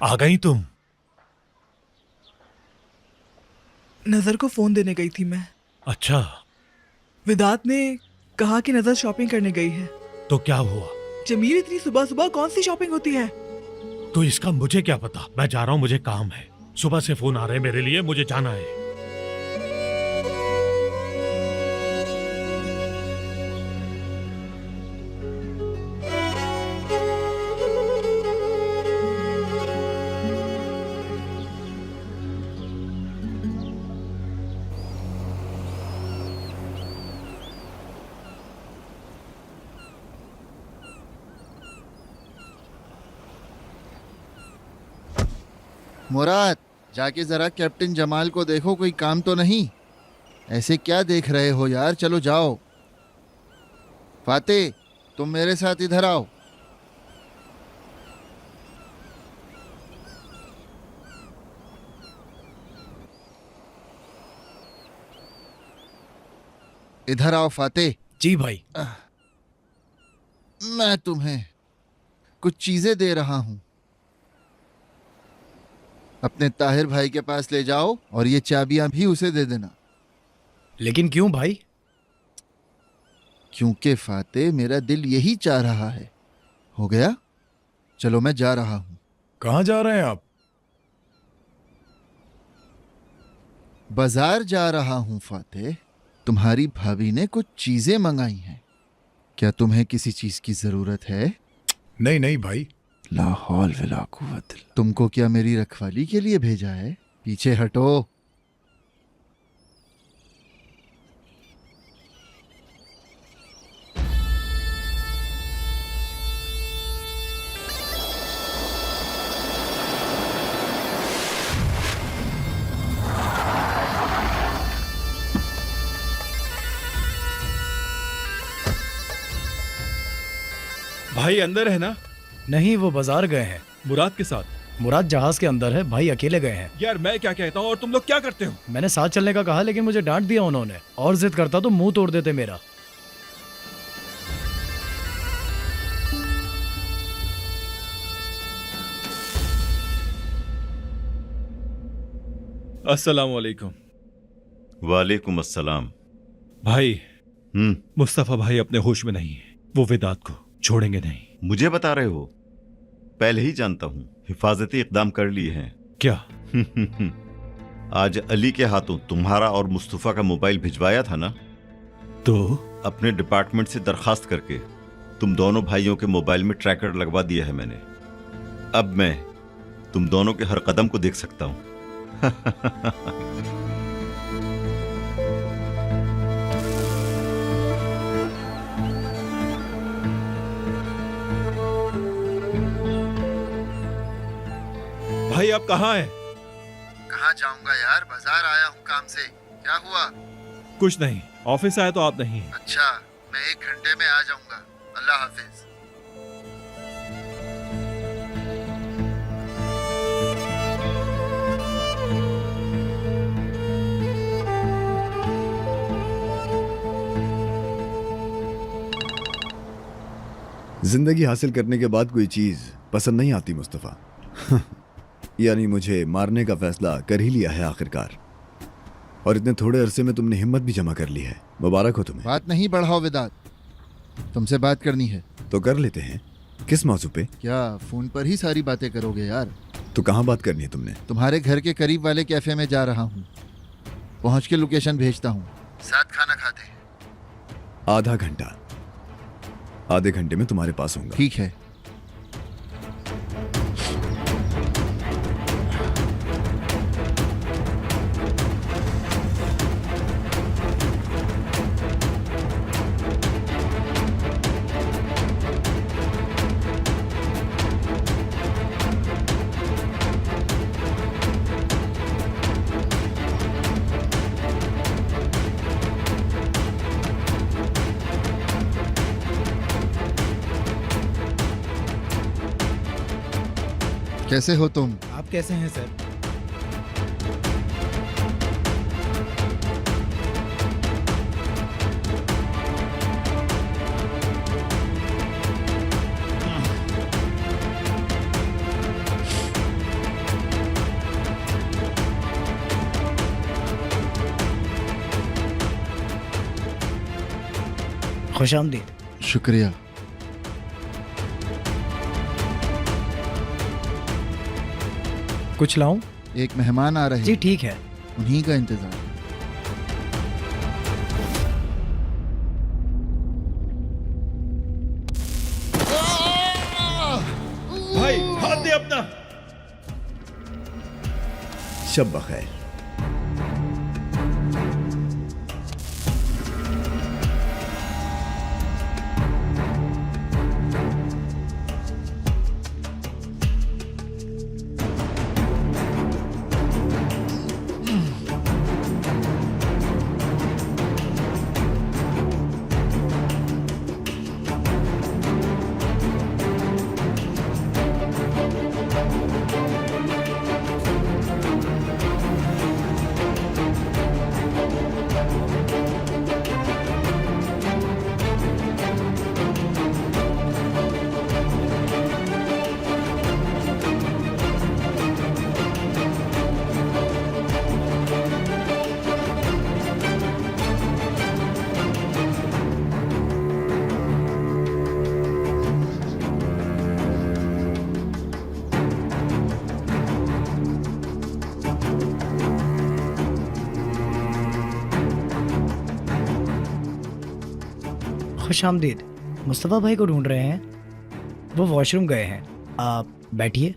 आ गई तुम? नजर को फोन देने गई थी मैं। अच्छा, विदात ने कहा कि नजर शॉपिंग करने गई है। तो क्या हुआ? जमील, इतनी सुबह सुबह कौन सी शॉपिंग होती है? तो इसका मुझे क्या पता? मैं जा रहा हूँ, मुझे काम है। सुबह से फोन आ रहे हैं मेरे लिए, मुझे जाना है। मुराद, जाके जरा कैप्टन जमाल को देखो, कोई काम तो नहीं। ऐसे क्या देख रहे हो यार, चलो जाओ। फाते, तुम मेरे साथ इधर आओ। इधर आओ फाते। जी भाई। मैं तुम्हें कुछ चीजें दे रहा हूं, अपने ताहिर भाई के पास ले जाओ और ये चाबियां भी उसे दे देना। लेकिन क्यों भाई? क्योंकि फाते, मेरा दिल यही चाह रहा है। हो गया, चलो मैं जा रहा हूं। कहाँ जा रहे हैं आप? बाजार जा रहा हूं फाते। तुम्हारी भाभी ने कुछ चीजें मंगाई हैं। क्या तुम्हें किसी चीज की जरूरत है? नहीं नहीं भाई। ला हौल वला कुव्वत इल्ला। तुमको क्या मेरी रखवाली के लिए भेजा है? पीछे हटो। भाई अंदर है ना? नहीं, वो बाजार गए हैं। मुराद के साथ? मुराद जहाज के अंदर है, भाई अकेले गए हैं। यार मैं क्या कहता हूँ और तुम लोग क्या करते हो? मैंने साथ चलने का कहा, लेकिन मुझे डांट दिया उन्होंने। और जिद करता तो मुंह तोड़ देते मेरा। अस्सलाम वालेकुम। वालेकुम अस्सलाम। भाई, मुस्तफा भाई अपने होश में नहीं है। वो विदात को छोड़ेंगे नहीं। मुझे बता रहे हो? पहले ही जानता हूं, हिफाजती इकदाम कर लिए हैं। क्या? आज अली के हाथों तुम्हारा और मुस्तफा का मोबाइल भिजवाया था ना? तो अपने डिपार्टमेंट से दरखास्त करके तुम दोनों भाइयों के मोबाइल में ट्रैकर लगवा दिया है मैंने। अब मैं तुम दोनों के हर कदम को देख सकता हूं। भाई आप कहाँ हैं? कहाँ जाऊंगा यार, बाजार आया हूँ काम से। क्या हुआ? कुछ नहीं, ऑफिस आया तो आप नहीं। अच्छा, मैं 1 घंटे में आ जाऊंगा। अल्लाह हाफिज। जिंदगी हासिल करने के बाद कोई चीज पसंद नहीं आती मुस्तफा। यानी मुझे मारने का फैसला कर ही लिया है आखिरकार। और इतने थोड़े अरसे में तुमने हिम्मत भी जमा कर ली है। मुबारक हो तुम्हें। बात नहीं बढ़ाओ विदात, तुमसे बात करनी है। तो कर लेते हैं। किस मौजू पे? क्या फोन पर ही सारी बातें करोगे यार? तो कहाँ बात करनी है तुमने? तुम्हारे घर के करीब वाले कैफे में जा रहा हूँ। पहुँच के लोकेशन भेजता हूँ, साथ खाना खाते हैं। आधा घंटा। आधे घंटे में तुम्हारे पास होऊंगा। ठीक है। कैसे हो तुम? आप कैसे हैं सर? खुश आमदीद। शुक्रिया। कुछ लाऊं? एक मेहमान आ रहे जी हैं, ठीक है। उन्हीं का इंतजार। भाई हाथ दे अपना। शब बखैर। खुश आमदीद। मुस्तफ़ा भाई को ढूंढ रहे हैं, वो वॉशरूम गए हैं। आप बैठिए।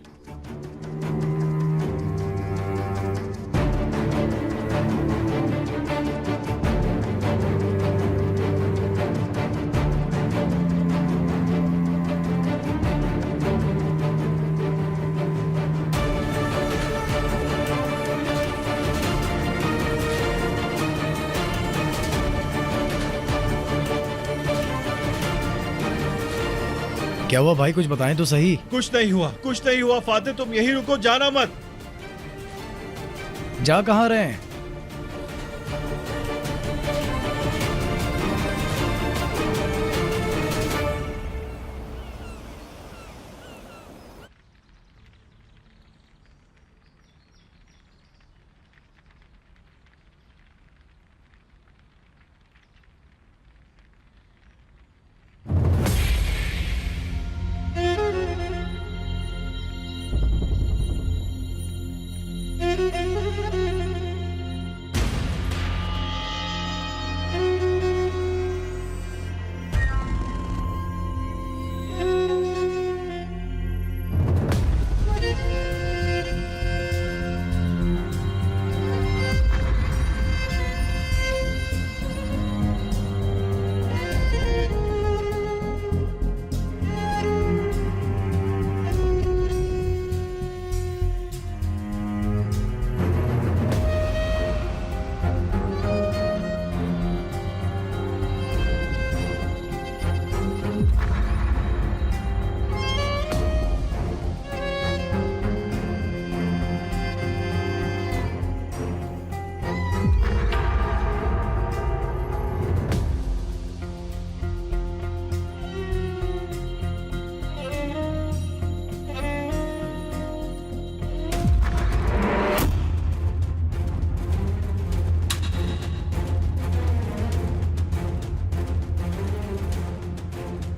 क्या हुआ भाई, कुछ बताएं तो सही। कुछ नहीं हुआ, कुछ नहीं हुआ फातिह, तुम यहीं रुको, जाना मत। जा कहाँ रहे हैं?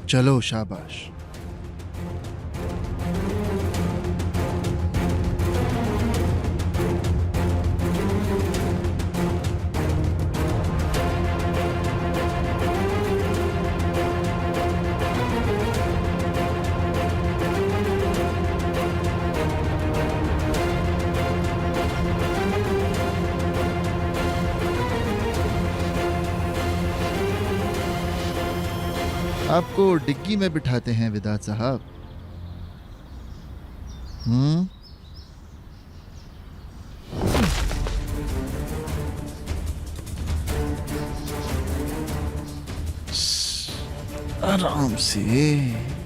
चलो शाबाश। आपको डिग्गी में बिठाते हैं विदात साहब। आराम से।